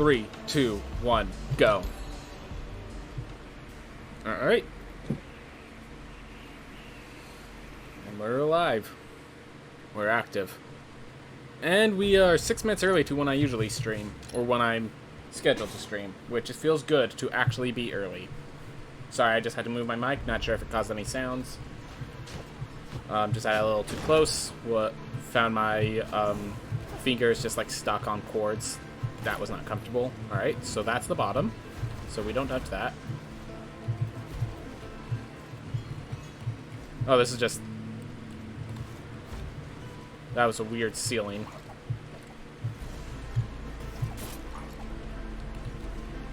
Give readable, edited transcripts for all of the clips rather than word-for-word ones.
3, 2, 1, go. Alright. And we're alive. We're active. And we are 6 minutes early to when I usually stream, or when I'm scheduled to stream, which it feels good to actually be early. Sorry, I just had to move my mic. Not sure if it caused any sounds. Just had it a little too close. Found my fingers just like stuck on cords. That was not comfortable. Alright, so that's the bottom. So we don't touch that. Oh, this is just... That was a weird ceiling.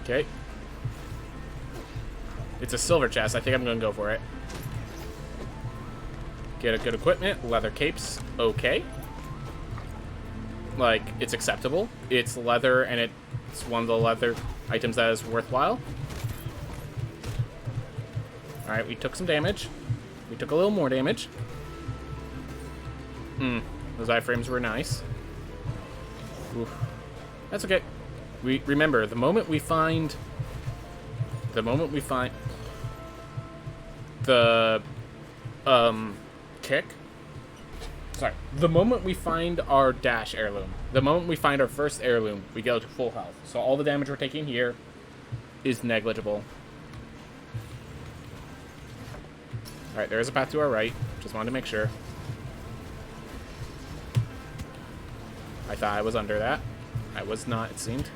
Okay. It's a silver chest. I think I'm going to go for it. Get a good equipment. Leather capes. Okay. Like, it's acceptable. It's leather, and it's one of the leather items that is worthwhile. Alright, we took some damage. We took a little more damage. Those iframes were nice. Oof. That's okay. We remember, the moment we find the kick. Sorry. The moment we find our dash heirloom, the moment we find our first heirloom, we go to full health. So all the damage we're taking here is negligible. Alright, there is a path to our right. Just wanted to make sure. I thought I was under that. I was not, it seemed.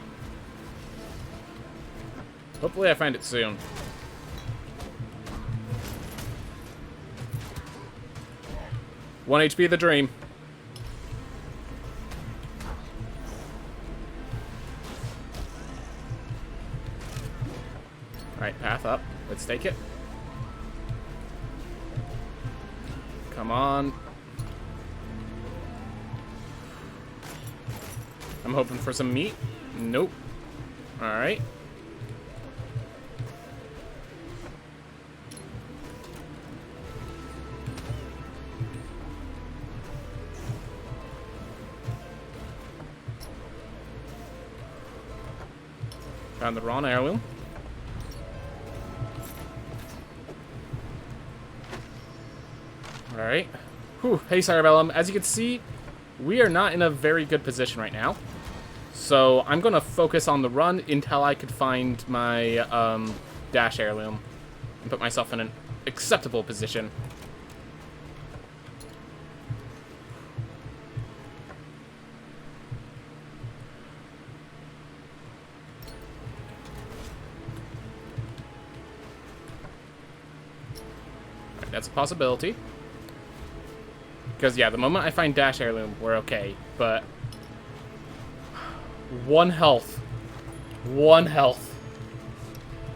Hopefully I find it soon. One HP the dream. Alright, path up. Let's take it. Come on. I'm hoping for some meat. Nope. Alright. Found the wrong heirloom. Alright. Whew. Hey, Cerebellum. As you can see, we are not in a very good position right now. So I'm going to focus on the run until I could find my dash heirloom and put myself in an acceptable position. Right, that's a possibility. Because, yeah, the moment I find dash heirloom, we're okay. But... 1 health. 1 health.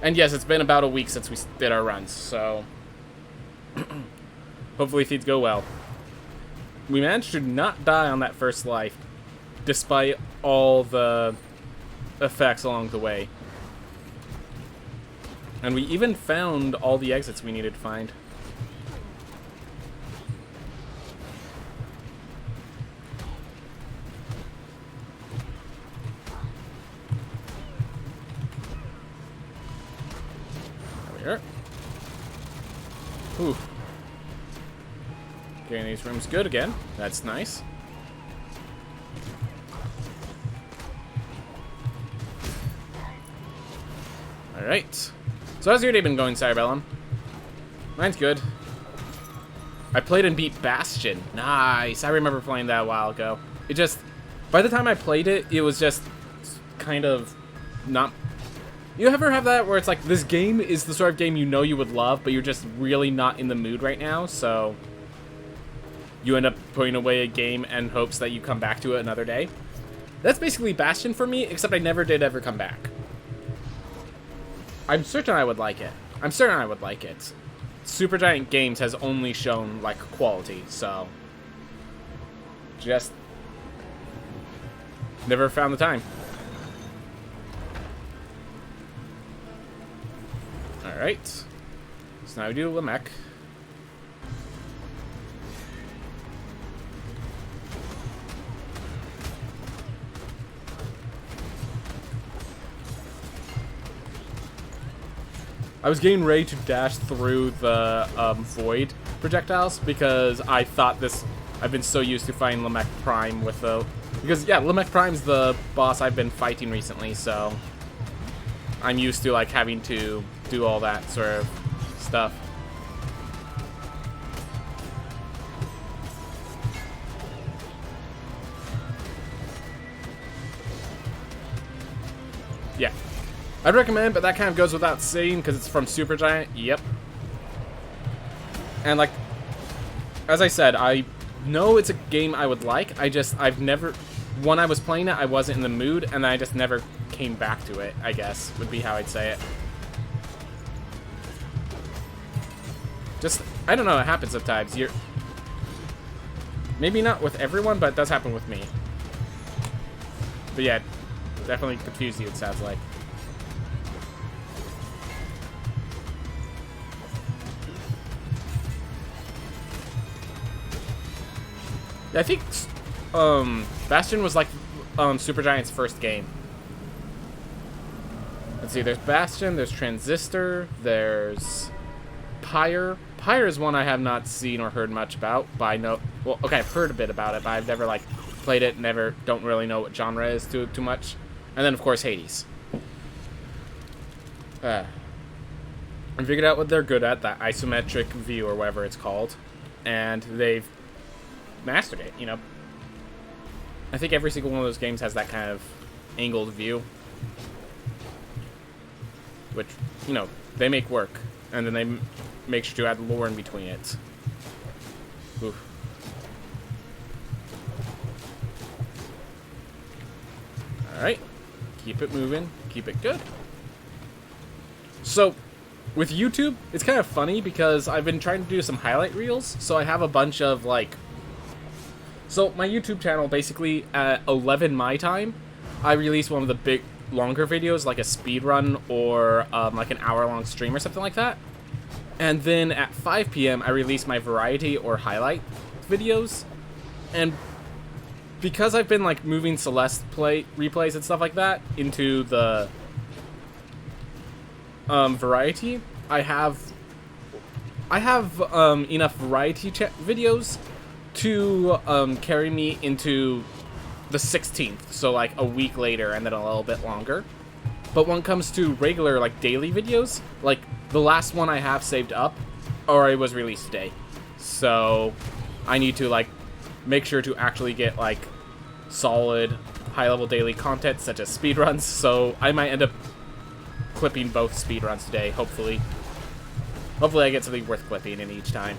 And yes, it's been about a week since we did our runs, so... hopefully things go well. We managed to not die on that first life, despite all the effects along the way. And we even found all the exits we needed to find. Ooh. Getting these rooms good again. That's nice. Alright. So how's your day been going, Cerebellum? Mine's good. I played and beat Bastion. Nice. I remember playing that a while ago. It just... By the time I played it, it was just kind of not... You ever have that where it's like, this game is the sort of game you know you would love, but you're just really not in the mood right now, so you end up putting away a game in hopes that you come back to it another day? That's basically Bastion for me, except I never did ever come back. I'm certain I would like it. I'm certain I would like it. Supergiant Games has only shown, like, quality, so... Just... never found the time. Alright. So now we do Lamech. I was getting ready to dash through the void projectiles because I thought this. I've been so used to fighting Lamech Prime with the. Because yeah, Lamech Prime's the boss I've been fighting recently, so I'm used to like having to do all that sort of stuff. Yeah. I'd recommend, but that kind of goes without saying because it's from Supergiant. Yep. And like, as I said, I know it's a game I would like. I've never, when I was playing it, I wasn't in the mood, and I just never came back to it, I guess, would be how I'd say it. Just, I don't know, it happens sometimes. Maybe not with everyone, but it does happen with me. But yeah, definitely confused you, it sounds like. I think Bastion was like Supergiant's first game. Let's see, there's Bastion, there's Transistor, there's Pyre. Pyre is one I have not seen or heard much about, but I know, well, okay, I've heard a bit about it, but I've never like played it, don't really know what genre is too much. And then of course Hades. I figured out what they're good at, that isometric view or whatever it's called, and they've mastered it, you know. I think every single one of those games has that kind of angled view, which, you know, they make work, and then they make sure to add lore in between it. Oof. Alright, keep it moving, keep it good. So, with YouTube, it's kind of funny because I've been trying to do some highlight reels, so I have a bunch of, like, so my YouTube channel, basically, at 11 my time, I release one of the big, longer videos, like a speedrun or like an hour-long stream or something like that. And then at 5 p.m., I release my variety or highlight videos. And because I've been like moving Celeste replays and stuff like that into the variety, I have enough variety videos to carry me into the 16th, so like a week later and then a little bit longer. But when it comes to regular like daily videos, like the last one I have saved up already was released today, so I need to like make sure to actually get like solid high-level daily content such as speedruns, so I might end up clipping both speedruns today, hopefully I get something worth clipping in each time.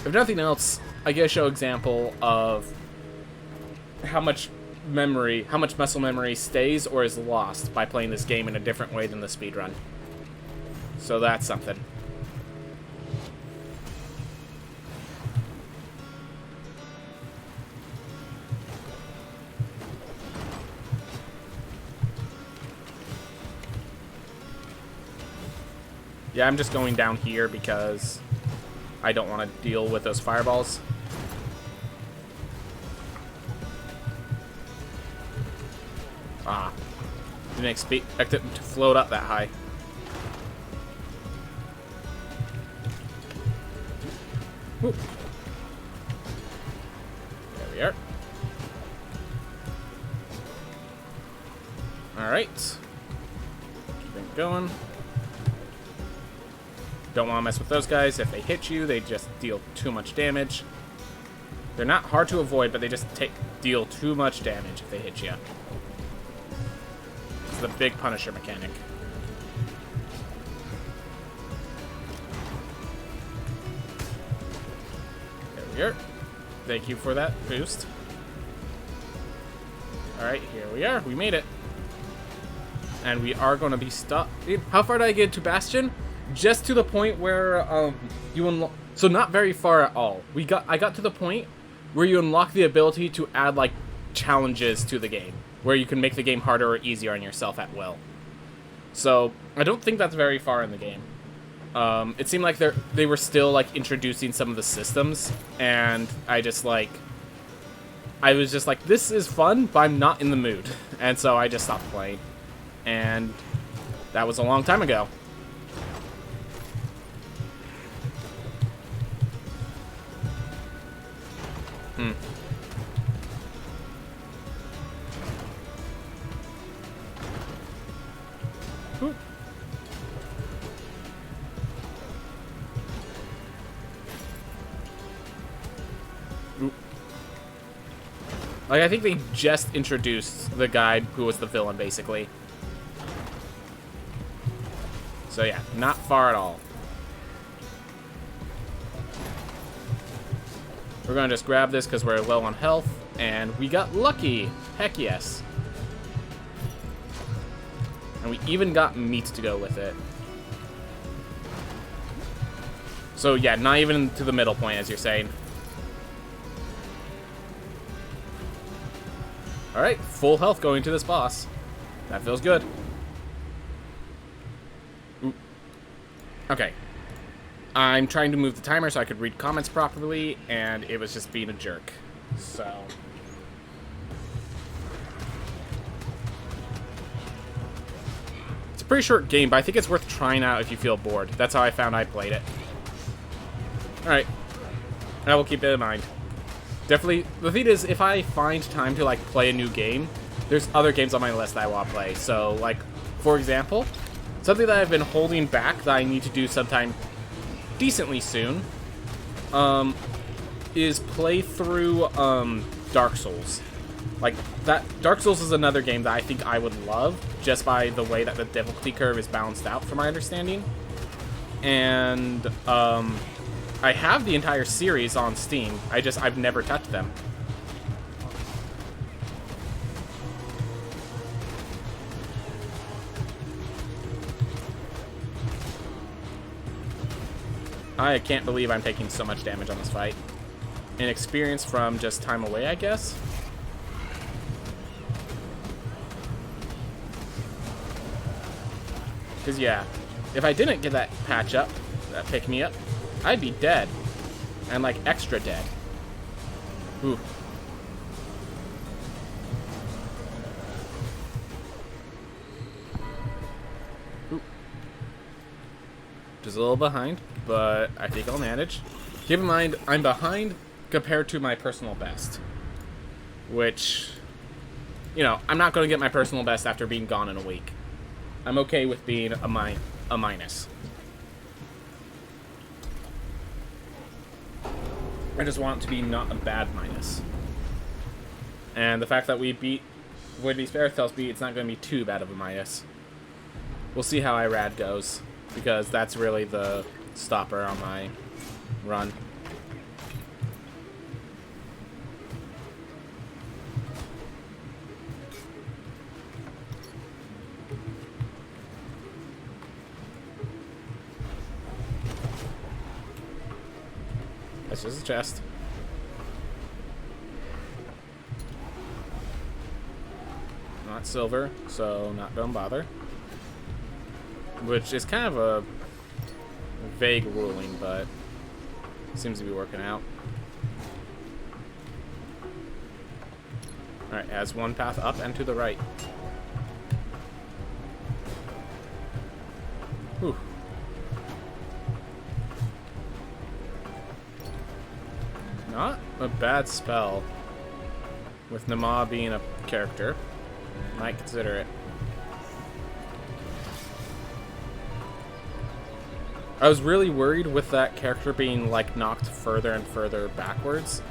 If nothing else, I get a show example of how much muscle memory stays or is lost by playing this game in a different way than the speedrun. So that's something. Yeah, I'm just going down here because I don't want to deal with those fireballs. Ah. Didn't expect it to float up that high. Woo. There we are. Alright. Keep it going. Don't want to mess with those guys. If they hit you, they just deal too much damage. They're not hard to avoid, but they just deal too much damage if they hit you. It's the big Punisher mechanic. There we are. Thank you for that boost. Alright, here we are. We made it. And we are going to be stuck. How far did I get to Bastion? Just to the point where you unlock. So not very far at all. I got to the point where you unlock the ability to add like challenges to the game, where you can make the game harder or easier on yourself at will. So I don't think that's very far in the game. It seemed like they were still like introducing some of the systems, and I was just like, this is fun, but I'm not in the mood, and so I just stopped playing. And that was a long time ago. Hmm. Ooh. Ooh. Like, I think they just introduced the guy who was the villain, basically. So yeah, not far at all. We're gonna just grab this because we're low on health, and we got lucky. Heck yes. And we even got meat to go with it. So yeah, not even to the middle point, as you're saying. Alright, full health going to this boss. That feels good. Ooh. Okay. I'm trying to move the timer so I could read comments properly, and it was just being a jerk. So... it's a pretty short game, but I think it's worth trying out if you feel bored. That's how I found I played it. Alright. I will keep it in mind. Definitely, the thing is, if I find time to, like, play a new game, there's other games on my list that I want to play. So, like, for example, something that I've been holding back that I need to do sometime decently soon, is play through, Dark Souls. Like, that, Dark Souls is another game that I think I would love, just by the way that the difficulty curve is balanced out, from my understanding. And, I have the entire series on Steam. I've never touched them. I can't believe I'm taking so much damage on this fight. An experience from just time away, I guess? Because, yeah, if I didn't get that patch up, that pick me up, I'd be dead. And, like, extra dead. Ooh. Ooh. Just a little behind, but I think I'll manage. Keep in mind, I'm behind compared to my personal best. Which, you know, I'm not going to get my personal best after being gone in a week. I'm okay with being a minus. I just want it to be not a bad minus. And the fact that we beat Void Beast Fairytale's beat, it's not going to be too bad of a minus. We'll see how Irad goes, because that's really the stopper on my run. That's just a chest. Not silver, so don't bother. Which is kind of a vague ruling, but seems to be working out. Alright, as one path up and to the right. Whew. Not a bad spell. With Nama being a character. Might consider it. I was really worried with that character being, like, knocked further and further backwards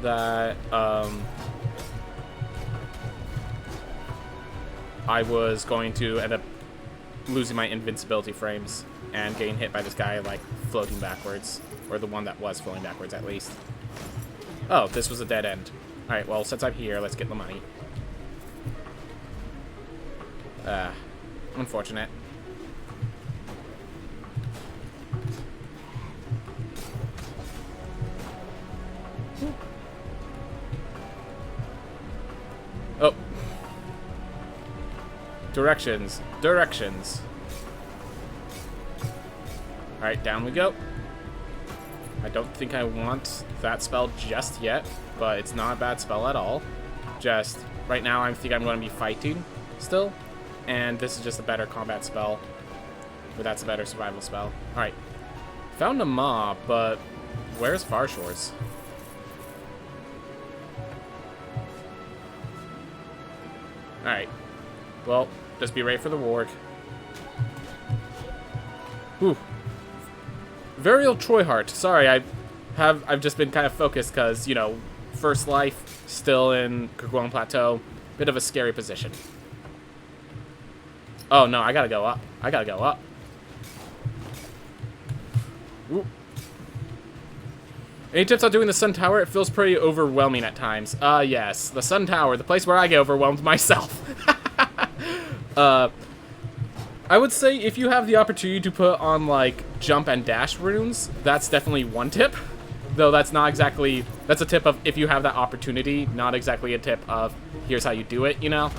that, I was going to end up losing my invincibility frames and getting hit by this guy, like, floating backwards. Or the one that was floating backwards, at least. Oh, this was a dead end. Alright, well, since I'm here, let's get the money. Unfortunate. Oh. Directions. Directions. Alright, down we go. I don't think I want that spell just yet, but it's not a bad spell at all. Just, right now I think I'm going to be fighting still, and this is just a better combat spell, or that's a better survival spell. Alright, found a mob, but where's Far Shores? Alright. Well, just be ready for the warg. Whew. Varial Troyhart. Sorry, I've just been kind of focused because, you know, first life, still in Kerguelen Plateau. Bit of a scary position. Oh no, I gotta go up. I gotta go up. Ooh. Any tips on doing the Sun Tower? It feels pretty overwhelming at times. Yes. The Sun Tower, the place where I get overwhelmed myself. I would say if you have the opportunity to put on, like, jump and dash runes, that's definitely one tip. Though that's not exactly... That's a tip of if you have that opportunity, not exactly a tip of here's how you do it, you know?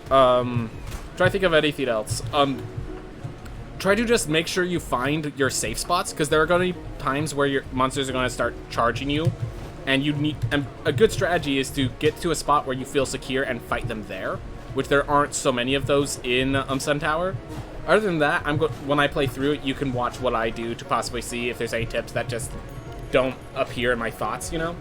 Try to think of anything else. Try to just make sure you find your safe spots, because there are going to be times where your monsters are going to start charging you, and you need... And a good strategy is to get to a spot where you feel secure and fight them there, which there aren't so many of those in Sun Tower. Other than that, when I play through it, you can watch what I do to possibly see if there's any tips that just don't appear in my thoughts, you know?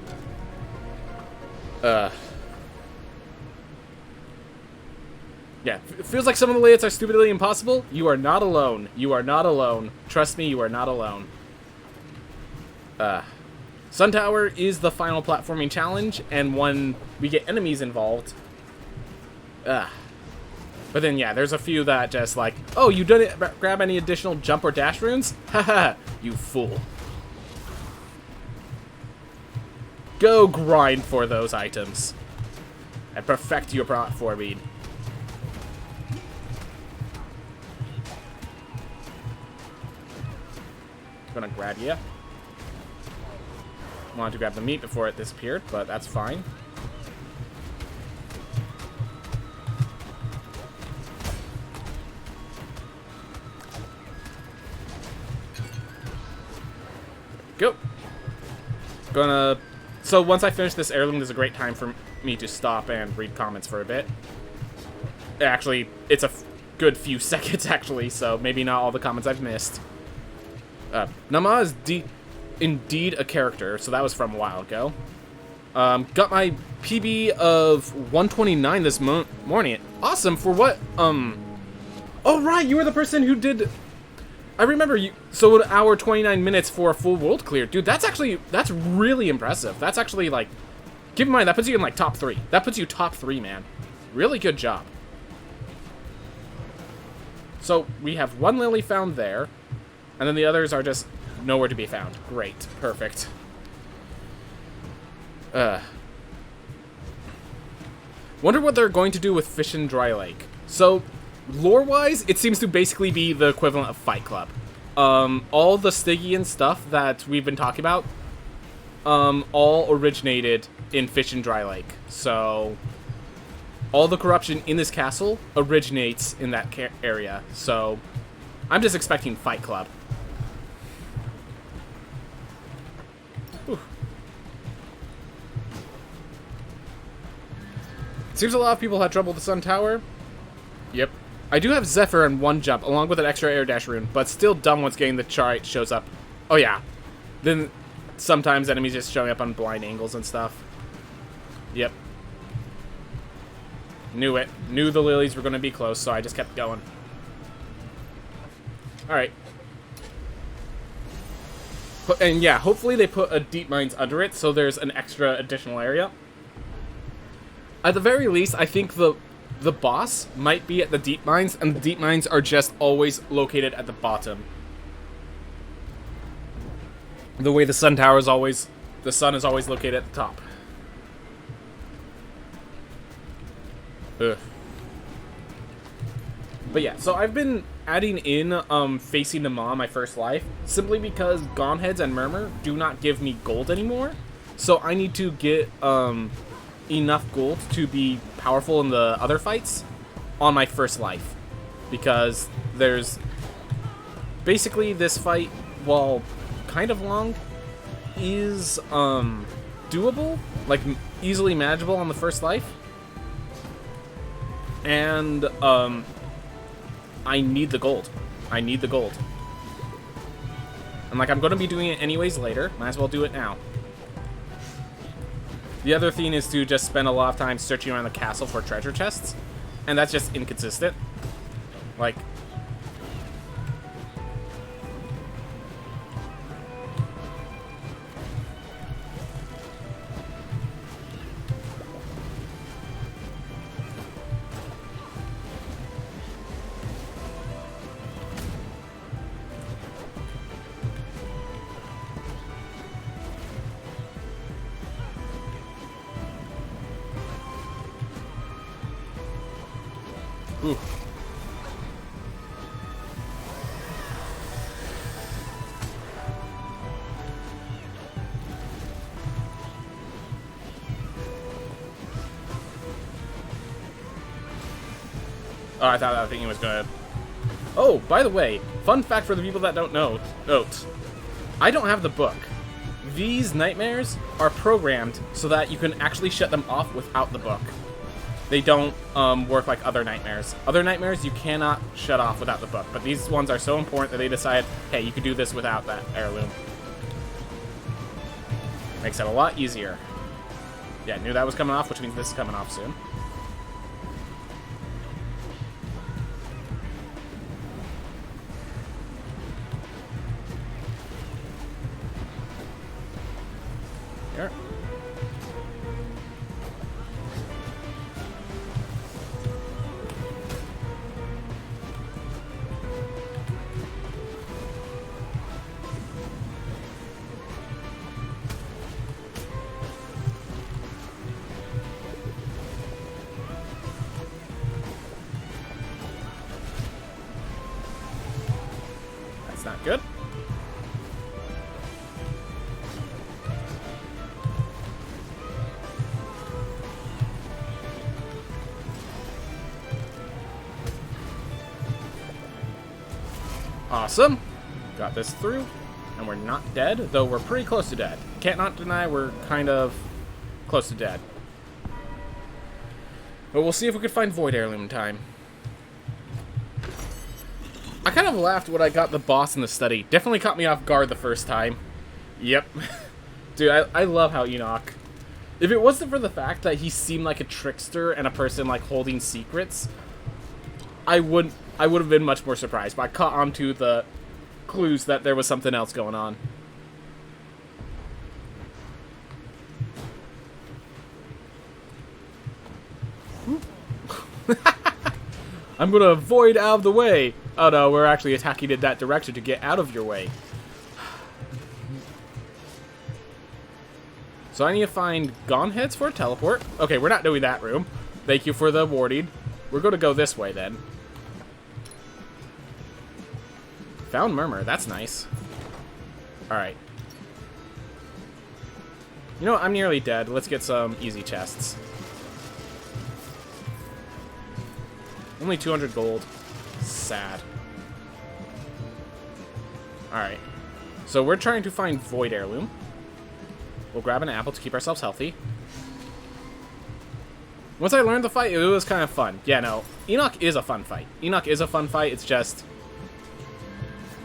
Yeah, it feels like some of the layouts are stupidly impossible. You are not alone. You are not alone. Trust me, you are not alone. Sun Tower is the final platforming challenge, and when we get enemies involved... But then, yeah, there's a few that just like, oh, you didn't grab any additional jump or dash runes? Haha, you fool. Go grind for those items. And perfect your platforming. Gonna grab you. Wanted to grab the meat before it disappeared, but that's fine. Go. So once I finish this heirloom, there's a great time for me to stop and read comments for a bit. Actually, it's a good few seconds, actually, so maybe not all the comments I've missed. Nama is indeed a character, so that was from a while ago. Got my PB of 129 this morning. Awesome, for what? Oh, right, you were the person who did... I remember you. So an hour 29 minutes for a full world clear, dude. That's really impressive. That's actually like, keep in mind that puts you in like top 3. That puts you top 3, man. Really good job. So we have one lily found there, and then the others are just nowhere to be found. Great, perfect. Wonder what they're going to do with Fish and Dry Lake. So. Lore-wise, it seems to basically be the equivalent of Fight Club. All the Stygian stuff that we've been talking about, all originated in Fish and Dry Lake. So, all the corruption in this castle originates in that area. So, I'm just expecting Fight Club. Whew. Seems a lot of people had trouble with the Sun Tower. Yep. I do have Zephyr and one jump, along with an extra air dash rune, but still dumb once getting the chart shows up. Oh yeah. Then sometimes enemies just showing up on blind angles and stuff. Yep. Knew it. Knew the lilies were going to be close, so I just kept going. Alright. And yeah, hopefully they put a deep mines under it, so there's an extra additional area. At the very least, I think the boss might be at the deep mines, and the deep mines are just always located at the bottom. The way the Sun Tower is always... The sun is always located at the top. Ugh. But yeah, so I've been adding in facing the Maw my first life, simply because Gomheads and Murmur do not give me gold anymore. So I need to get enough gold to be powerful in the other fights on my first life, because there's basically this fight, while kind of long, is doable, like easily manageable on the first life, and I need the gold. I need the gold, and like I'm going to be doing it anyways later. Might as well do it now. The other thing is to just spend a lot of time searching around the castle for treasure chests. And that's just inconsistent. Like... Ooh. Oh, I thought that thing was gonna... Oh, by the way, fun fact for the people that don't know, note. I don't have the book. These nightmares are programmed so that you can actually shut them off without the book. They don't work like other nightmares. Other nightmares you cannot shut off without the book, but these ones are so important that they decide, hey, you could do this without that heirloom. Makes it a lot easier. Yeah, knew that was coming off, which means this is coming off soon. Here. That's not good. Awesome. Got this through. And we're not dead, though we're pretty close to dead. Can't not deny we're kind of close to dead. But we'll see if we can find Void Heirloom in time. I kind of laughed when I got the boss in the study. Definitely caught me off guard the first time. Yep. Dude, I love how Enoch... If it wasn't for the fact that he seemed like a trickster and a person like holding secrets, I would have been much more surprised. But I caught on to the clues that there was something else going on. I'm gonna avoid out of the way. Oh no, we're actually attacking in that direction to get out of your way. So I need to find Gone Heads for a teleport. Okay, we're not doing that room. Thank you for the warning. We're gonna go this way then. Found Murmur, that's nice. Alright. You know what, I'm nearly dead. Let's get some easy chests. Only 200 gold. Sad. Alright. So we're trying to find Void Heirloom. We'll grab an apple to keep ourselves healthy. Once I learned the fight, it was kind of fun. Yeah, no. Enoch is a fun fight. Enoch is a fun fight. It's just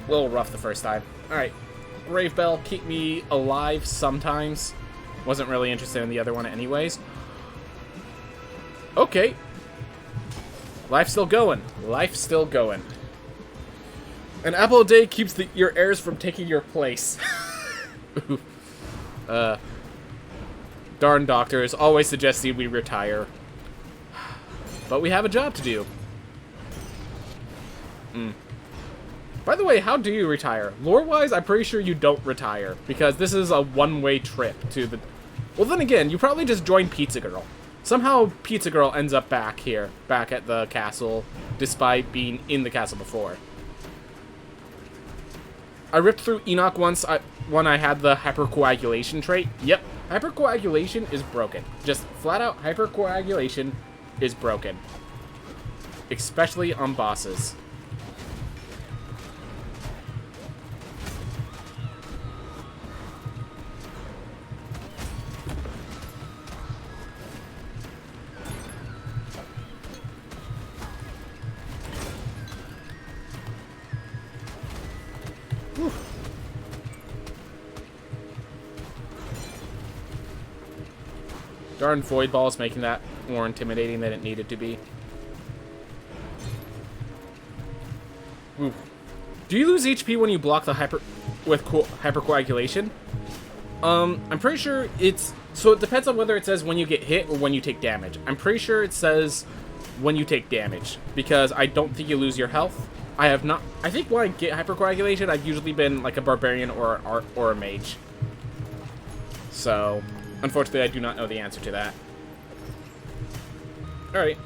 a little rough the first time. Alright. Grave Bell, keep me alive sometimes. Wasn't really interested in the other one anyways. Okay. Life's still going. Life's still going. An apple a day keeps your heirs from taking your place. Darn doctors always suggesting we retire. But we have a job to do. By the way, how do you retire? Lore-wise, I'm pretty sure you don't retire. Because this is a one-way trip to the... Well, then again, you probably just join Pizza Girl. Somehow, Pizza Girl ends up back here. Back at the castle. Despite being in the castle before. I ripped through Enoch once when I had the hypercoagulation trait. Yep, hypercoagulation is broken. Just flat-out hypercoagulation is broken. Especially on bosses. Whew. Darn void balls making that more intimidating than it needed to be. Ooh. Do you lose HP when you block the hypercoagulation? I'm pretty sure it's... So it depends on whether it says when you get hit or when you take damage. I'm pretty sure it says when you take damage, because I don't think you lose your health. I have not... I think when I get hypercoagulation, I've usually been like a barbarian or a mage. So, unfortunately, I do not know the answer to that. Alright.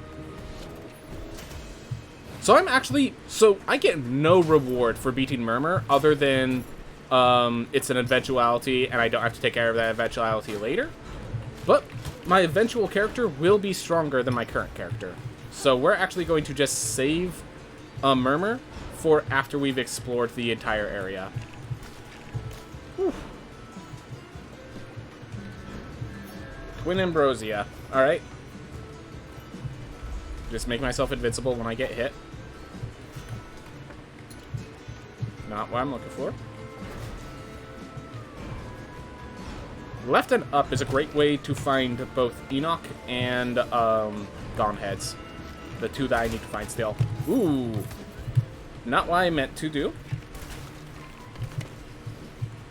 So I'm actually... So I get no reward for beating Murmur other than... it's an eventuality, and I don't have to take care of that eventuality later. But my eventual character will be stronger than my current character. So we're actually going to just save Murmur for after we've explored the entire area. Whew. Twin Ambrosia. Alright. Just make myself invincible when I get hit. Not what I'm looking for. Left and up is a great way to find both Enoch and Gone Heads. The two that I need to find still. Ooh. Not what I meant to do.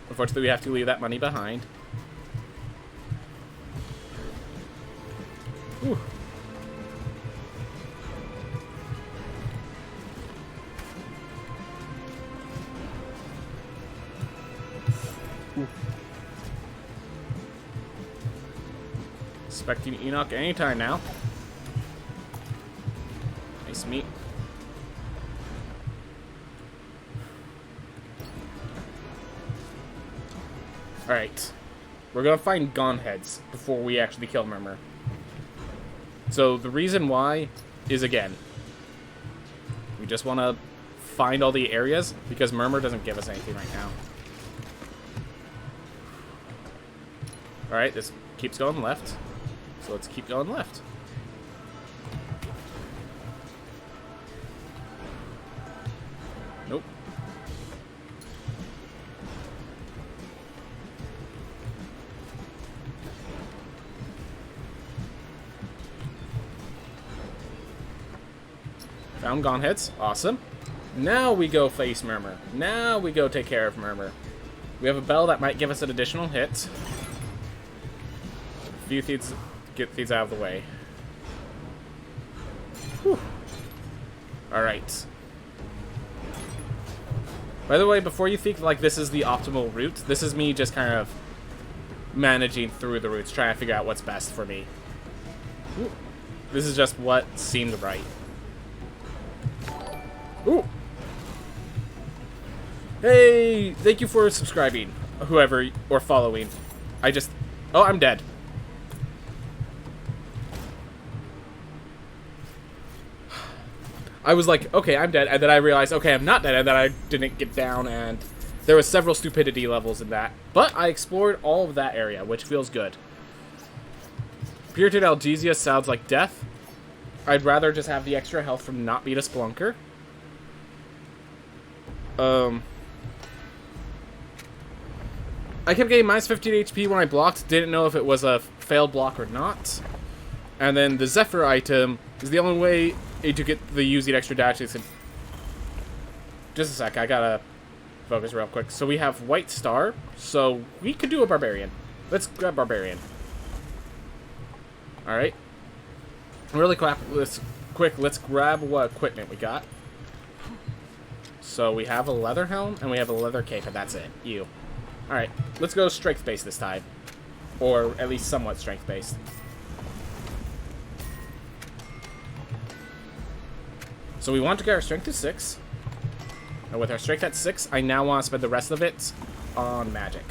Unfortunately, we have to leave that money behind. Ooh. Ooh. Expecting Enoch anytime now. Nice meat. Alright. We're gonna find Gone Heads before we actually kill Murmur. So the reason why is, again, we just want to find all the areas because Murmur doesn't give us anything right now. Alright, this keeps going left. So let's keep going left. Nope. Found Gone Heads. Awesome. Now we go face Murmur. Now we go take care of Murmur. We have a bell that might give us an additional hit. A few things, get these out of the way. Whew. Alright. By the way, before you think like this is the optimal route, this is me just kind of managing through the routes, trying to figure out what's best for me. Ooh. This is just what seemed right. Ooh. Hey, thank you for subscribing, whoever, or following. Oh, I'm dead. I was like, okay, I'm dead, and then I realized, okay, I'm not dead, and then I didn't get down, and there was several stupidity levels in that. But I explored all of that area, which feels good. Puritan Algesia sounds like death. I'd rather just have the extra health from not being a Splunker. I kept getting minus 15 HP when I blocked. Didn't know if it was a failed block or not. And then the Zephyr item is the only way to get the using extra dashes. Just a sec, I gotta focus real quick. So we have White Star, so we could do a Barbarian. Let's grab Barbarian. Alright. Really quick, let's grab what equipment we got. So we have a leather helm, and we have a leather cape, and that's it. You. Alright, let's go strength-based this time. Or at least somewhat strength-based. So we want to get our strength to 6. And with our strength at 6, I now want to spend the rest of it on magic.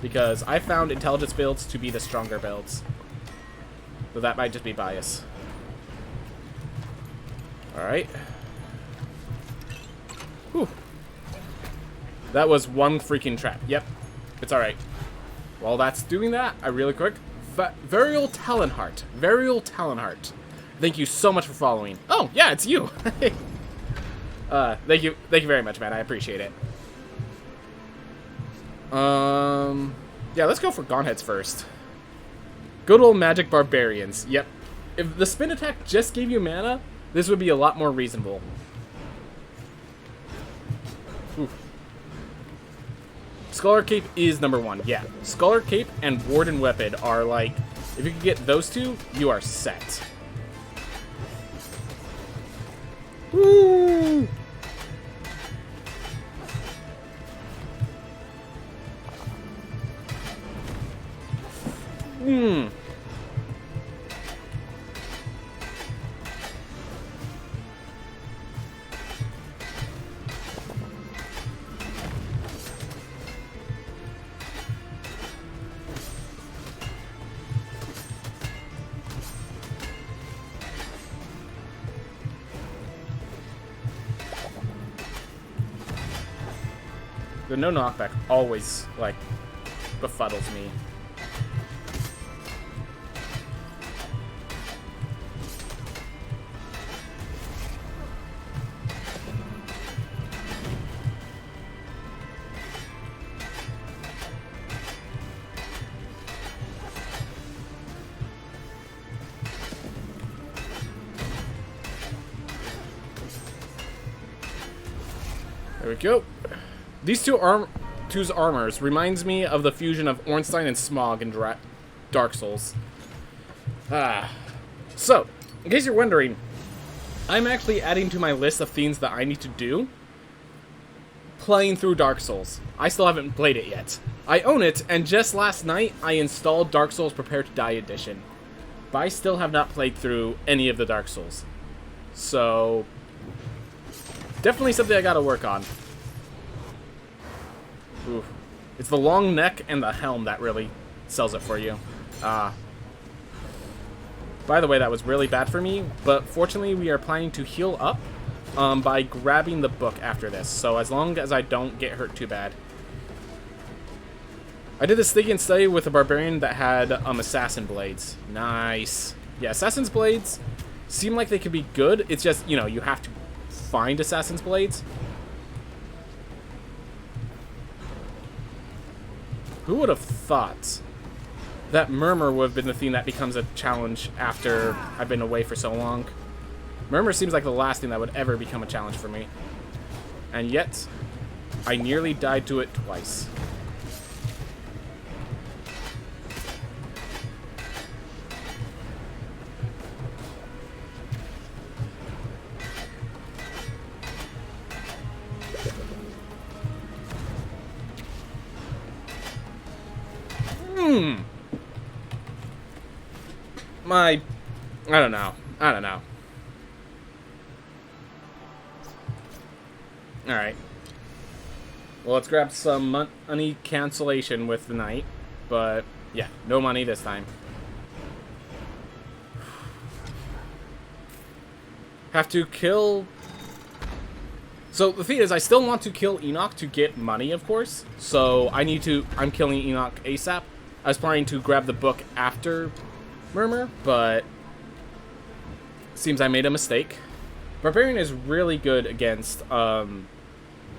Because I found intelligence builds to be the stronger builds. So that might just be bias. Alright. Whew. That was one freaking trap. Yep. It's alright. While that's doing that, really quick. Varial Talonheart. Varial Talonheart. Thank you so much for following. Oh, yeah, it's you. Thank you very much, man. I appreciate it. Yeah, let's go for Gone Heads first. Good old magic barbarians. Yep. If the spin attack just gave you mana, this would be a lot more reasonable. Oof. Scholar Cape is number one. Yeah. Scholar Cape and Warden Weapon are like, if you can get those two, you are set. Woo! The no knockback always, like, befuddles me. There we go. These two's armors reminds me of the fusion of Ornstein and Smog in Dark Souls. So, in case you're wondering, I'm actually adding to my list of things that I need to do playing through Dark Souls. I still haven't played it yet. I own it, and just last night I installed Dark Souls Prepare to Die Edition. But I still have not played through any of the Dark Souls. So, definitely something I gotta work on. Ooh. It's the long neck and the helm that really sells it for you. By the way, that was really bad for me, but fortunately we are planning to heal up by grabbing the book after this, so as long as I don't get hurt too bad. I did this thing and study with a barbarian that had assassin blades. Nice. Yeah, assassin's blades seem like they could be good. It's just, you know, you have to find assassin's blades. Who would have thought that Murmur would have been the thing that becomes a challenge after I've been away for so long? Murmur seems like the last thing that would ever become a challenge for me. And yet, I nearly died to it twice. I don't know. Alright. Well, let's grab some money cancellation with the knight. But, yeah, no money this time. Have to kill... So, the thing is, I still want to kill Enoch to get money, of course. So, I'm killing Enoch ASAP. I was planning to grab the book after Murmur, but... seems I made a mistake. Barbarian is really good against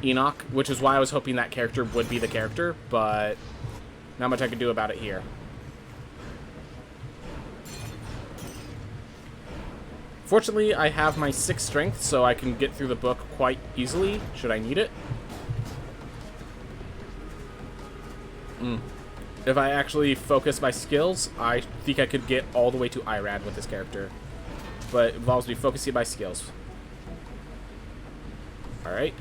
Enoch, which is why I was hoping that character would be the character, but not much I could do about it here. Fortunately, I have my 6th strength, so I can get through the book quite easily, should I need it. If I actually focus my skills, I think I could get all the way to Irad with this character. But it involves me focusing my skills. Alright.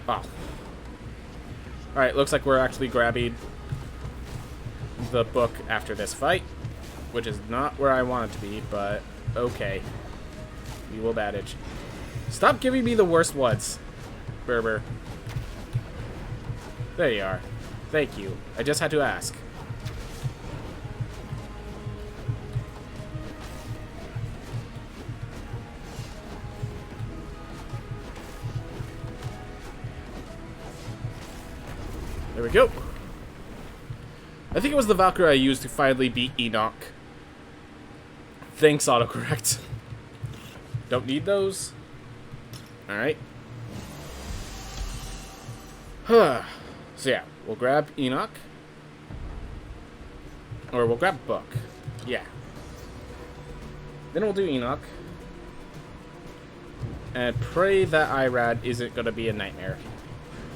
Oh. Alright, looks like we're actually grabbing the book after this fight, which is not where I want it to be, but okay. We will manage. Stop giving me the worst ones, Berber. There you are. Thank you. I just had to ask. There we go. I think it was the Valkyrie I used to finally beat Enoch. Thanks, autocorrect. Don't need those. Alright. So yeah, we'll grab Enoch. Or we'll grab Book. Yeah. Then we'll do Enoch. And pray that IRAD isn't going to be a nightmare.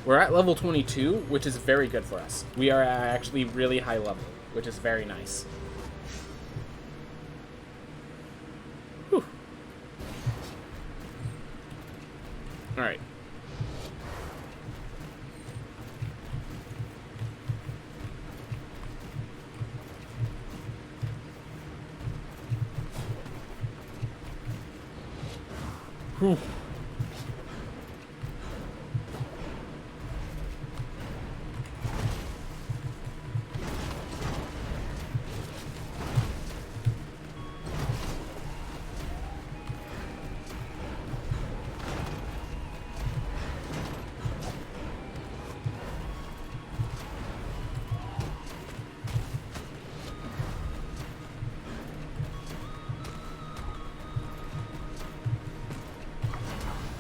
We're at level 22, which is very good for us. We are at actually really high level, which is very nice. Whew. Alright. Whew.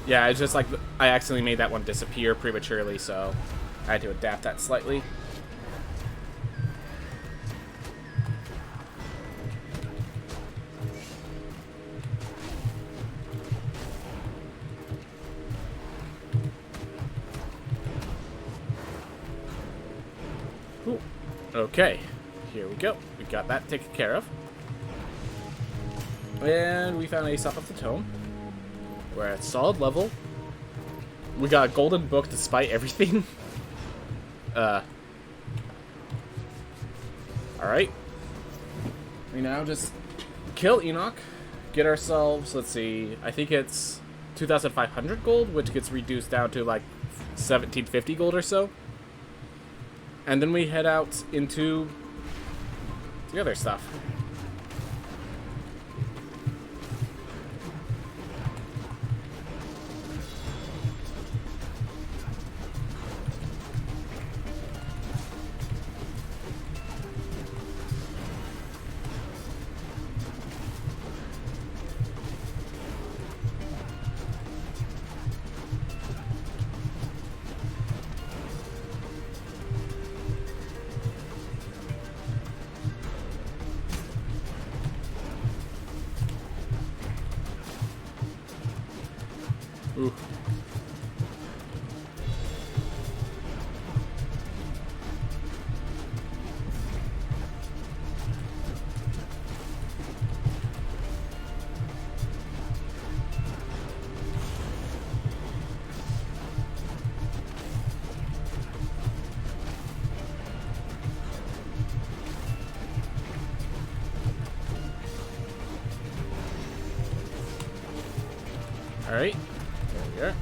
Yeah, it's just like I accidentally made that one disappear prematurely, so I had to adapt that slightly. Ooh. Okay, here we go. We got that taken care of. And we found a Sop of the Tome. We're at solid level. We got a golden book despite everything. Alright. We now just kill Enoch. Get ourselves, let's see, I think it's 2,500 gold, which gets reduced down to like 1,750 gold or so. And then we head out into the other stuff. Ooh. All right. There.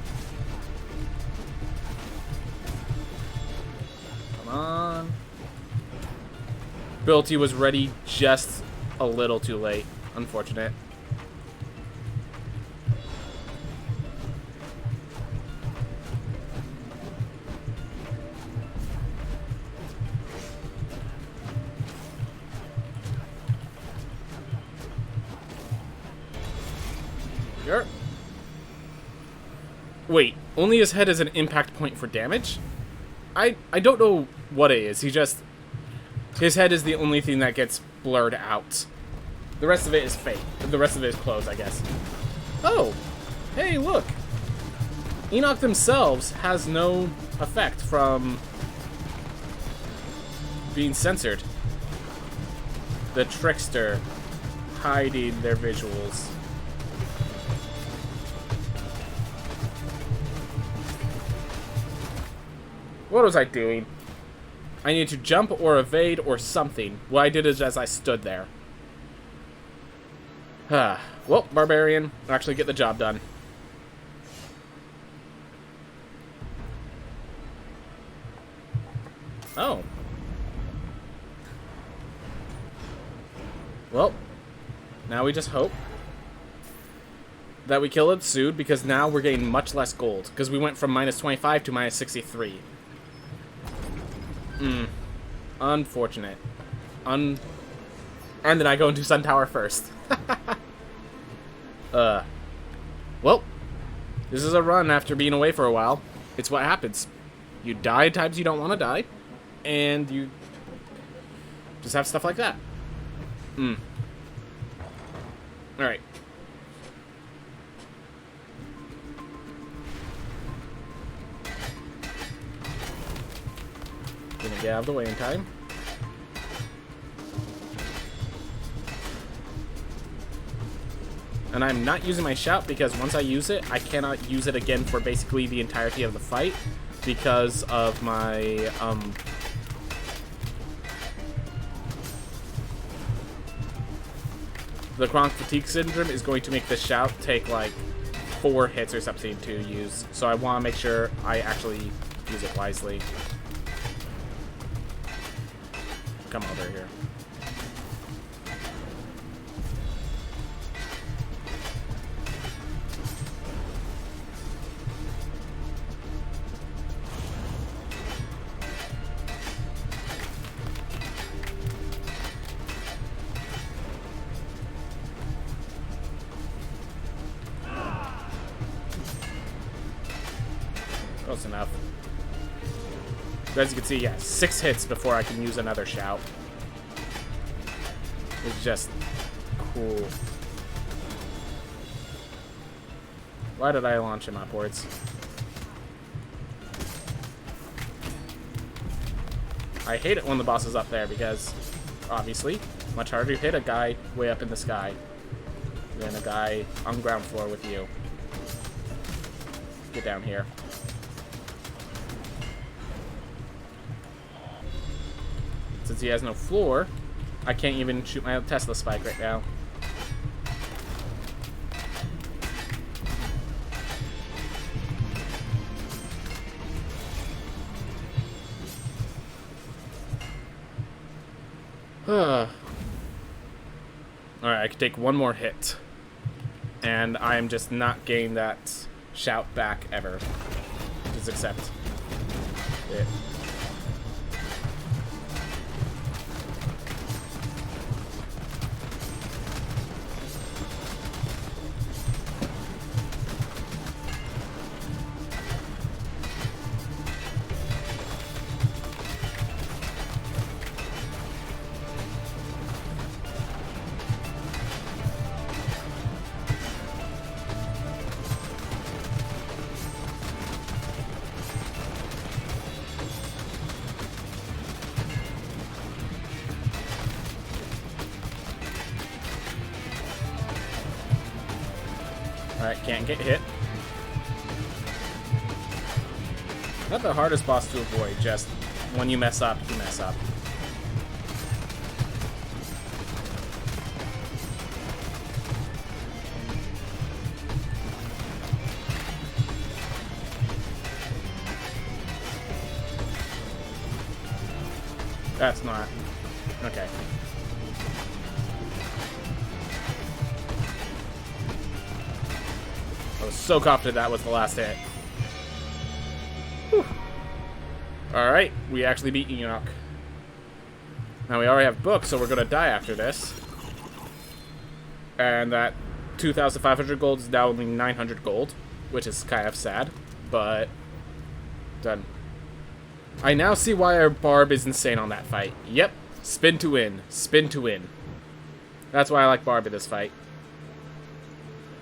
Come on. Ability was ready just a little too late. Unfortunate. Here. Wait, only his head is an impact point for damage? I don't know what it is. His head is the only thing that gets blurred out. The rest of it is fake. The rest of it is closed, I guess. Oh, hey, look. Enoch themselves has no effect from being censored. The trickster hiding their visuals. What was I doing? I needed to jump or evade or something. What I did is as I stood there. Well, Barbarian, actually get the job done. Oh. Well, now we just hope that we kill it soon, because now we're getting much less gold, because we went from minus 25 to minus 63. Unfortunate. And then I go into Sun Tower first. Well, this is a run after being away for a while. It's what happens. You die at times you don't want to die, and you just have stuff like that. Alright. Gonna get out of the way in time. And I'm not using my shout because once I use it, I cannot use it again for basically the entirety of the fight because of my, the chronic fatigue syndrome is going to make the shout take like 4 hits or something to use. So I want to make sure I actually use it wisely. Come over here. Close enough. As you can see, yeah, 6 hits before I can use another shout. It's just cool. Why did I launch him upwards? I hate it when the boss is up there because, obviously, much harder to hit a guy way up in the sky than a guy on the ground floor with you. Get down here. Since he has no floor, I can't even shoot my Tesla spike right now. Alright, I can take one more hit. And I am just not getting that shout back ever. Just accept it. Alright, can't get hit. Not the hardest boss to avoid, just when you mess up, you mess up. That's not... Okay. I was so confident that was the last hit. Alright, we actually beat Enoch. Now we already have books, so we're gonna die after this. And that 2,500 gold is now only 900 gold, which is kind of sad, but done. I now see why our Barb is insane on that fight. Yep, spin to win, spin to win. That's why I like Barb in this fight.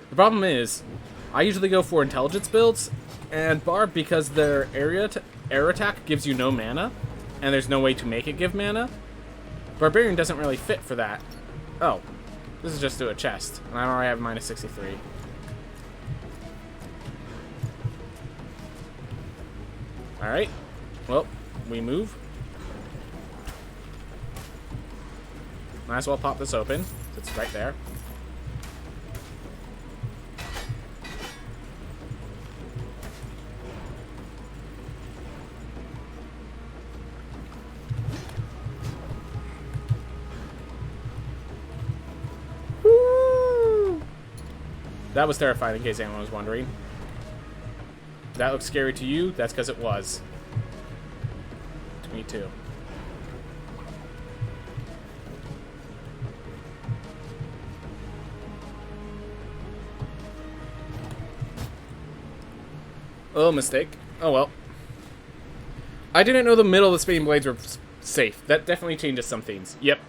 The problem is, I usually go for intelligence builds, and Barb, because their air attack gives you no mana, and there's no way to make it give mana, Barbarian doesn't really fit for that. Oh, this is just to a chest, and I already have minus 63. Alright, well, we move. Might as well pop this open, it's right there. That was terrifying, in case anyone was wondering. That looks scary to you, that's because it was. To me too. Oh, mistake. Oh well. I didn't know the middle of the spinning blades were safe. That definitely changes some things. Yep.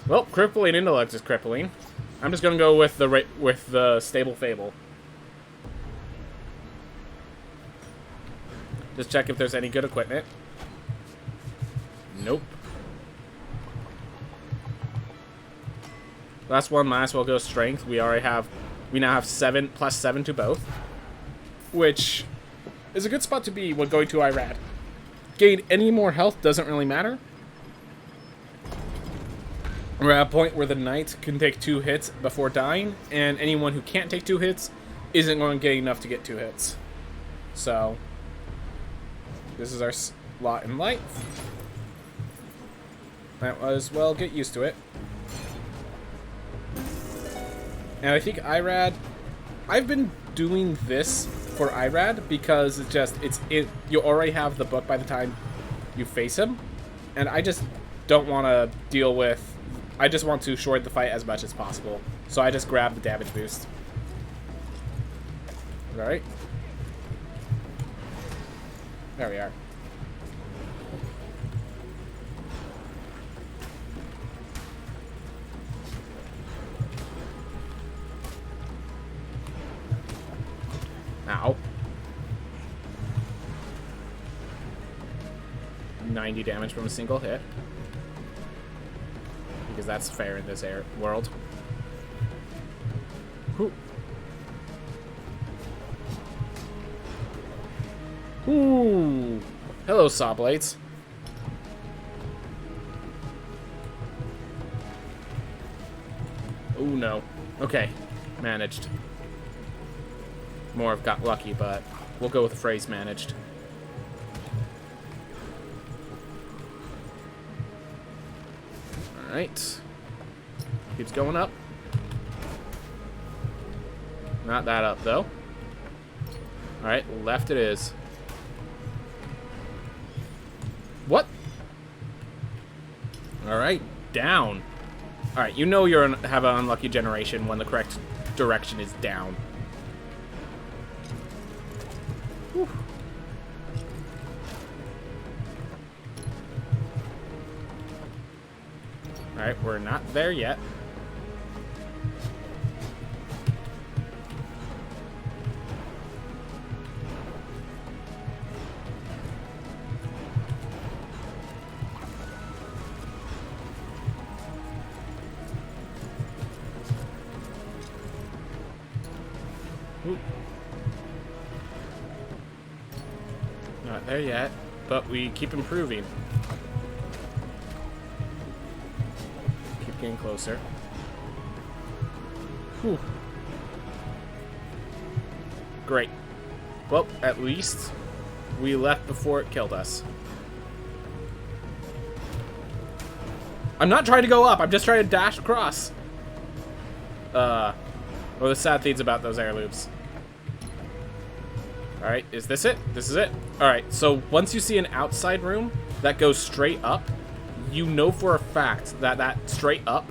Well, crippling intellect is crippling. I'm just gonna go with the stable fable. Just check if there's any good equipment. Nope. Last one might as well go strength. We now have 7 plus 7 to both, which is a good spot to be when going to IRAD. Gain any more health doesn't really matter. We're at a point where the knight can take 2 hits before dying, and anyone who can't take 2 hits isn't going to get enough to get 2 hits. So, this is our slot in light. Might as well get used to it. And I think IRAD, I've been doing this for IRAD because you already have the book by the time you face him, and I just don't want to deal with. I just want to short the fight as much as possible, so I just grab the damage boost. All right, there we are. Ow. 90 damage from a single hit. Because that's fair in this world. Whew. Ooh. Hello, saw blades. Oh no. Okay. Managed. More have got lucky, but we'll go with the phrase managed. Alright. Keeps going up. Not that up, though. Alright, left it is. What? Alright, down. Alright, you know you're have an unlucky generation when the correct direction is down. Whew. Alright, we're not there yet. Ooh. Not there yet, but we keep improving. Keep getting closer. Whew. Great. Well, at least we left before it killed us. I'm not trying to go up, I'm just trying to dash across. Well, the sad things about those air loops. Alright, is this it? This is it. Alright, so once you see an outside room that goes straight up, you know for a fact that that straight up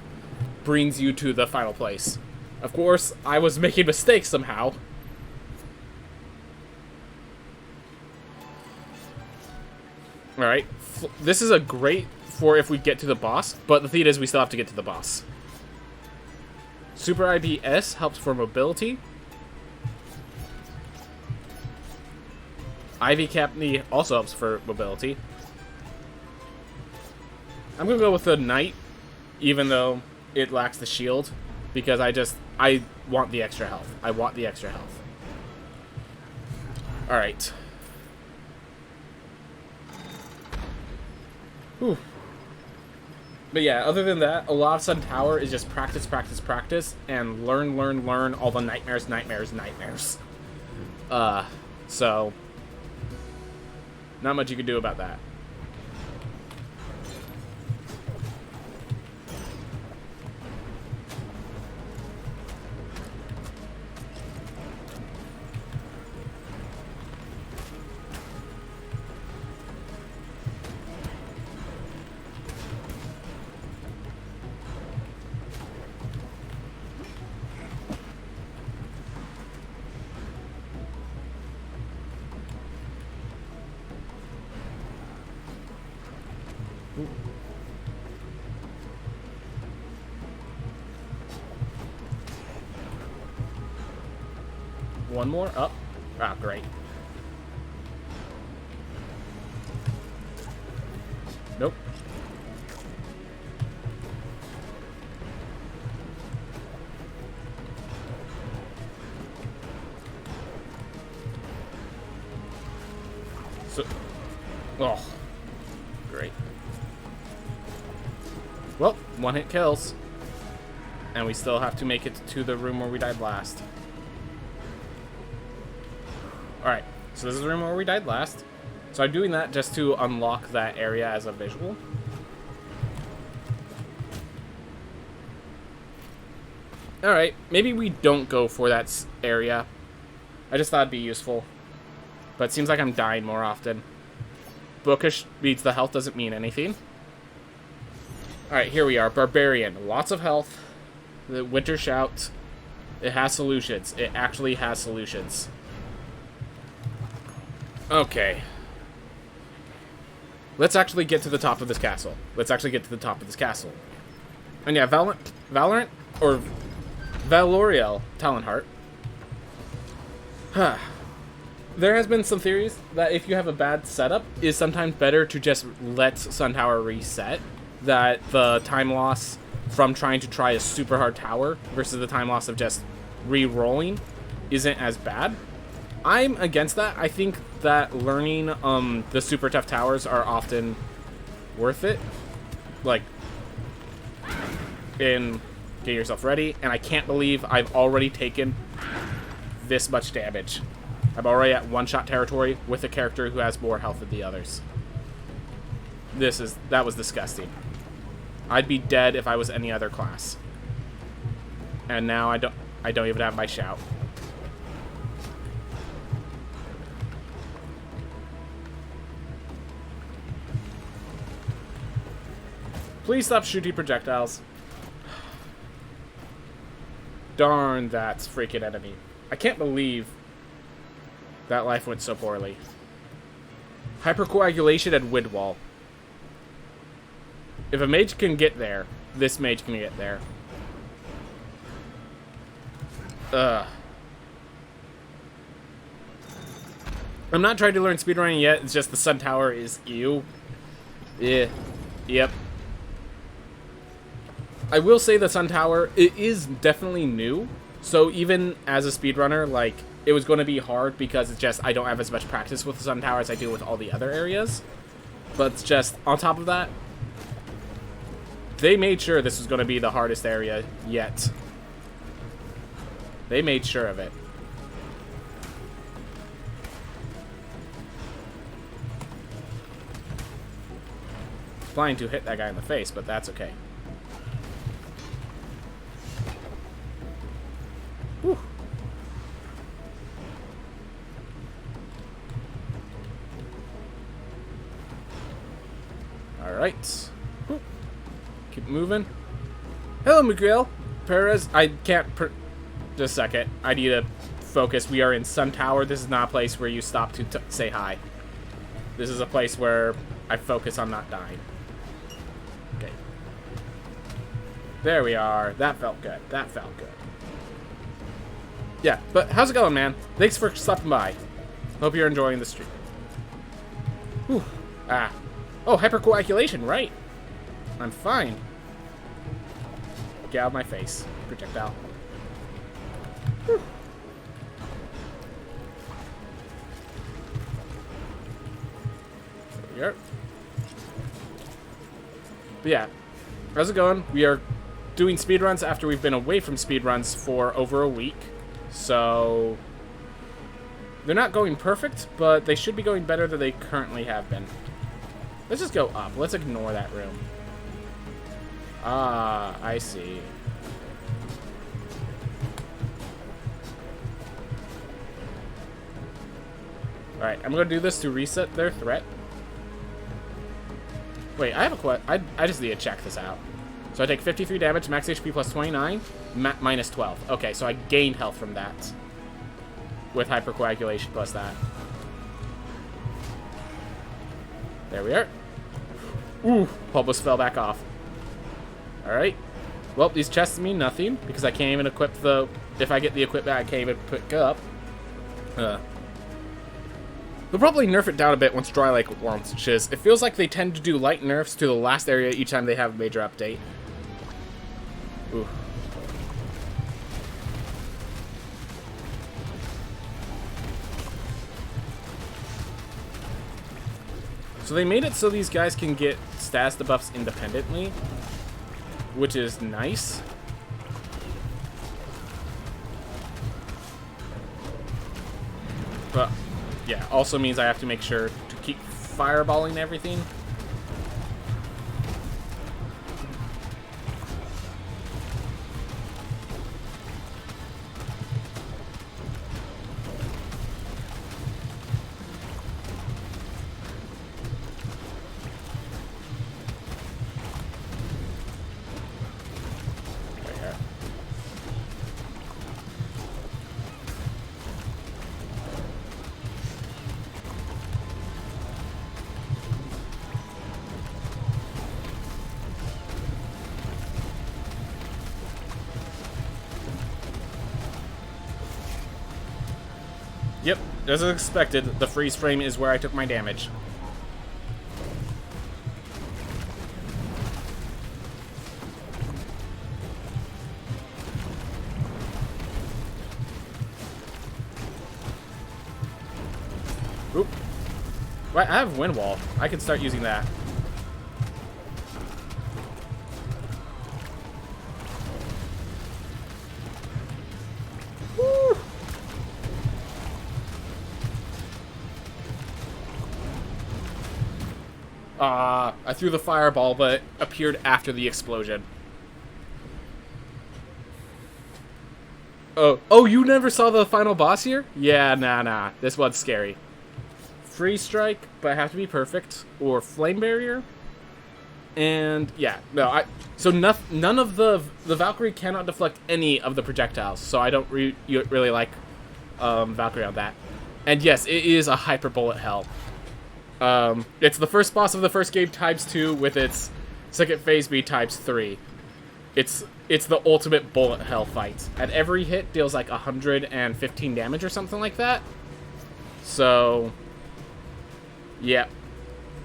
brings you to the final place. Of course, I was making mistakes somehow. Alright, this is a great for if we get to the boss, but the thing is we still have to get to the boss. Super IBS helps for mobility. Ivy Capney also helps for mobility. I'm gonna go with the Knight, even though it lacks the shield, because I want the extra health. I want the extra health. Alright. Whew. But yeah, other than that, a lot of Sun Tower is just practice, practice, practice, and learn, learn, learn all the nightmares, nightmares, nightmares. So, not much you can do about that. Ooh. One more up. Ah, great. Nope. So, oh, great. Well, one hit kills. And we still have to make it to the room where we died last. Alright, so this is the room where we died last. So I'm doing that just to unlock that area as a visual. Alright, maybe we don't go for that area. I just thought it'd be useful. But it seems like I'm dying more often. Bookish beats the health doesn't mean anything. Alright, here we are. Barbarian. Lots of health. The Winter Shout. It has solutions. It actually has solutions. Okay. Let's actually get to the top of this castle. Let's actually get to the top of this castle. And yeah, Valorant or Valoriel Talonheart. There has been some theories that if you have a bad setup, it's sometimes better to just let Sun Tower reset. That the time loss from trying to try a super hard tower versus the time loss of just re-rolling isn't as bad. I'm against that. I think that learning the super tough towers are often worth it. Like, in getting yourself ready. And I can't believe I've already taken this much damage. I'm already at one-shot territory with a character who has more health than the others. That was disgusting. I'd be dead if I was any other class. And now I don't even have my shout. Please stop shooting projectiles. Darn that freaking enemy. I can't believe that life went so poorly. Hypercoagulation and wind wall. If a mage can get there, this mage can get there. Ugh. I'm not trying to learn speedrunning yet, it's just the Sun Tower is ew. Yeah. Yep. I will say the Sun Tower, it is definitely new. So even as a speedrunner, like, it was going to be hard because it's just, I don't have as much practice with the Sun Tower as I do with all the other areas. But it's just, on top of that, they made sure this was going to be the hardest area yet. They made sure of it. Planning to hit that guy in the face, but that's okay. Whew. Alright. Keep moving. Hello, Miguel. Perez. I can't... Just a second. I need to focus. We are in Sun Tower. This is not a place where you stop to say hi. This is a place where I focus on not dying. Okay. There we are. That felt good. That felt good. Yeah, but how's it going, man? Thanks for stopping by. Hope you're enjoying the stream. Whew. Ah. Oh, hypercoagulation, right. I'm fine. Get out of my face. Projectile. Whew. There we are. But yeah, how's it going? We are doing speedruns after we've been away from speedruns for over a week. So, they're not going perfect, but they should be going better than they currently have been. Let's just go up. Let's ignore that room. Ah, I see. Alright, I'm going to do this to reset their threat. Wait, I have a question. I just need to check this out. So I take 53 damage, max HP plus 29, minus 12. Okay, so I gained health from that. With hypercoagulation plus that. There we are. Ooh, Pulbus fell back off. Alright. Well, these chests mean nothing, because I can't even equip the... If I get the equipment, I can't even pick up. They'll probably nerf it down a bit once Dry Lake launches. It feels like they tend to do light nerfs to the last area each time they have a major update. Ooh. So they made it so these guys can get status debuffs independently, which is nice. But yeah, also means I have to make sure to keep fireballing everything. Yep, as expected, the freeze frame is where I took my damage. Oop. Well, I have Wind Wall. I can start using that. Woo! I threw the fireball, but it appeared after the explosion. Oh, you never saw the final boss here? Yeah, nah. This one's scary. Free Strike, but I have to be perfect, or Flame Barrier. And yeah, no, so none of the Valkyrie cannot deflect any of the projectiles, so I don't really like Valkyrie on that. And yes, it is a hyper bullet hell. It's the first boss of the first game times 2 with its second phase B times 3. It's the ultimate bullet hell fight. And every hit deals like 115 damage or something like that. So yeah.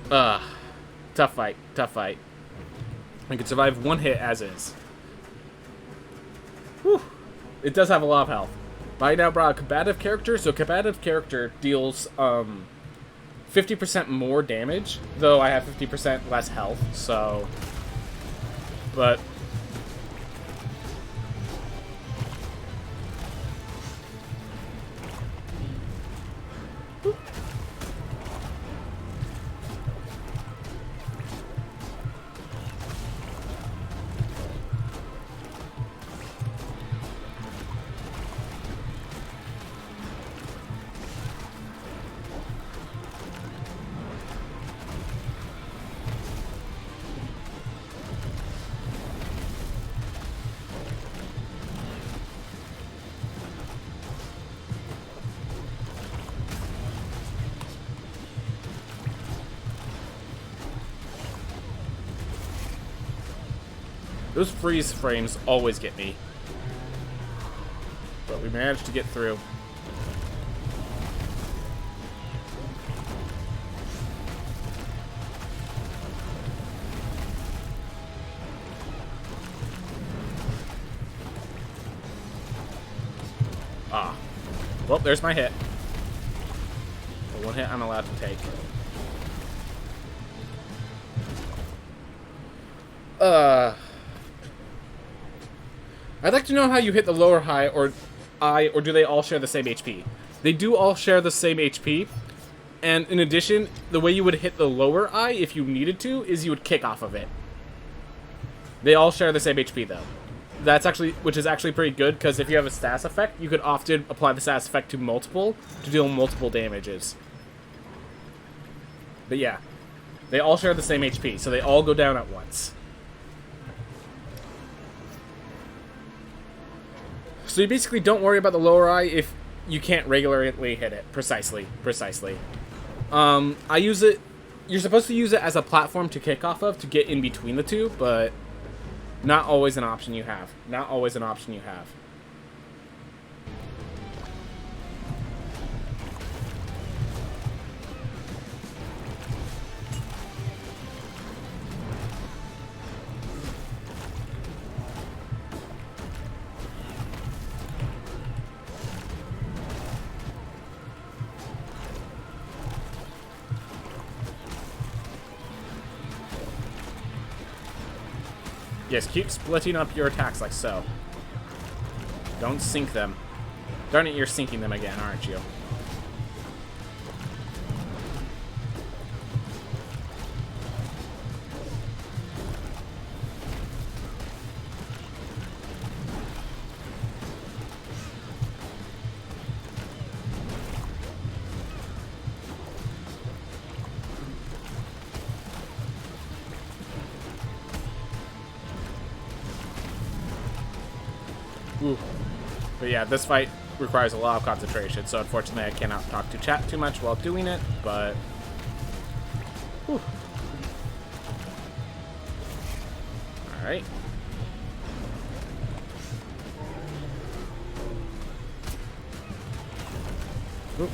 Tough fight. I can survive one hit as is. Whew. It does have a lot of health. But I now brought a combative character, so combative character deals 50% more damage, though I have 50% less health, so... But... Those freeze frames always get me. But we managed to get through. Ah. Well, there's my hit. The one hit I'm allowed to take. I'd like to know how you hit the lower high or do they all share the same HP? They do all share the same HP, and in addition, the way you would hit the lower eye if you needed to is you would kick off of it. They all share the same HP though. Which is actually pretty good, because if you have a status effect, you could often apply the status effect to multiple to deal multiple damages. But yeah, they all share the same HP, so they all go down at once. So you basically don't worry about the lower eye if you can't regularly hit it. Precisely. I use it you're supposed to use it as a platform to kick off of to get in between the two, but not always an option you have. Not always an option you have. Yes, keep splitting up your attacks like so. Don't sink them. Darn it, you're sinking them again, aren't you? Ooh. But yeah, this fight requires a lot of concentration, so unfortunately I cannot talk to chat too much while doing it, but... Whew. Alright. Ooh.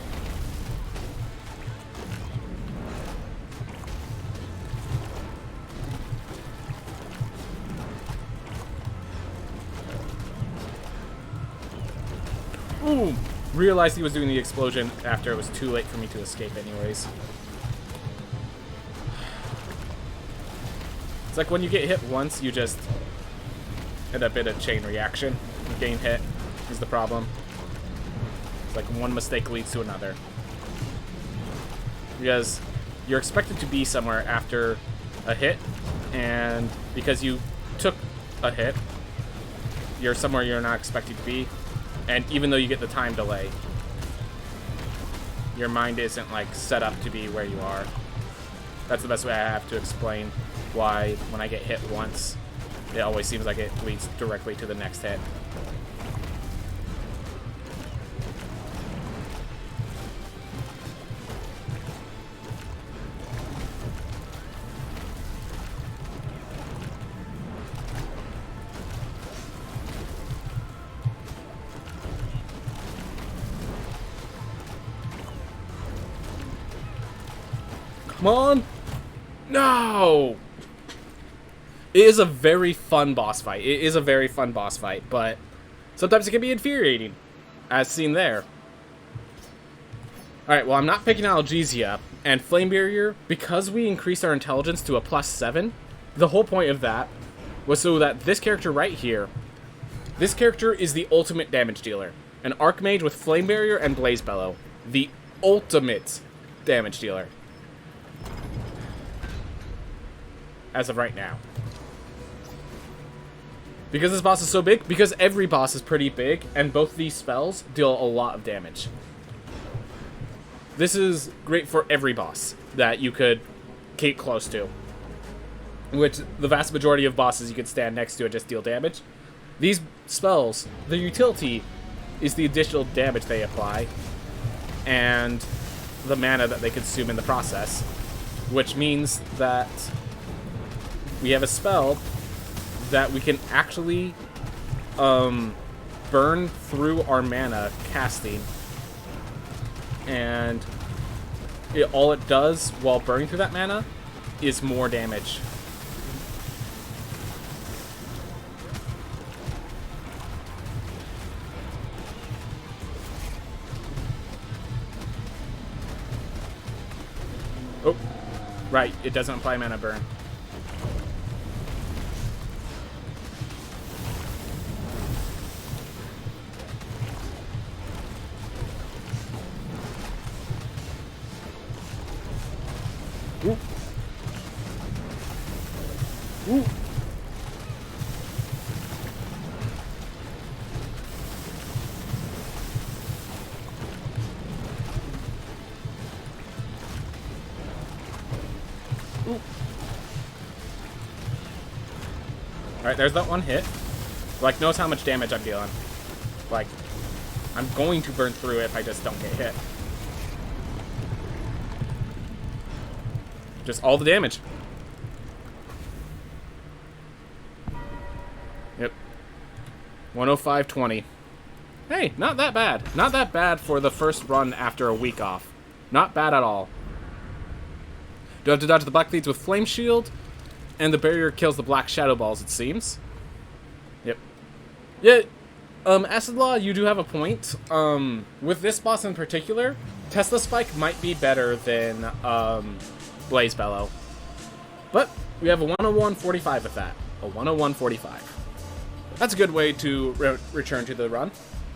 Ooh! Realized he was doing the explosion after it was too late for me to escape anyways. It's like when you get hit once, you just end up in a chain reaction. Getting hit is the problem. It's like one mistake leads to another. Because you're expected to be somewhere after a hit, and because you took a hit, you're somewhere you're not expected to be. And even though you get the time delay, your mind isn't like set up to be where you are. That's the best way I have to explain why when I get hit once, it always seems like it leads directly to the next hit. Come on! No! It is a very fun boss fight. It is a very fun boss fight, but sometimes it can be infuriating, as seen there. Alright, well, I'm not picking Analgesia and Flame Barrier because we increased our intelligence to a +7. The whole point of that was so that this character right here, this character is the ultimate damage dealer. An Archmage with Flame Barrier and Blaze Bellow. The ultimate damage dealer. As of right now. Because this boss is so big, because every boss is pretty big, and both these spells deal a lot of damage. This is great for every boss that you could keep close to. Which, the vast majority of bosses you could stand next to and just deal damage. These spells, their utility is the additional damage they apply, and the mana that they consume in the process. Which means that we have a spell that we can actually burn through our mana casting, and all it does while burning through that mana is more damage. Oh, right, it doesn't apply mana burn. Ooh. Ooh. Ooh. Alright, there's that one hit. Like, notice how much damage I'm dealing. Like, I'm going to burn through it if I just don't get hit. Just all the damage. Yep. 105.20. Hey, not that bad. Not that bad for the first run after a week off. Not bad at all. Do I have to dodge the black leads with Flame Shield? And the barrier kills the black shadow balls, it seems. Yep. Yeah, Acid Law, you do have a point. With this boss in particular, Tesla Spike might be better than Blaze Bellow. But we have a 101.45 with that. A 101.45. That's a good way to return to the run.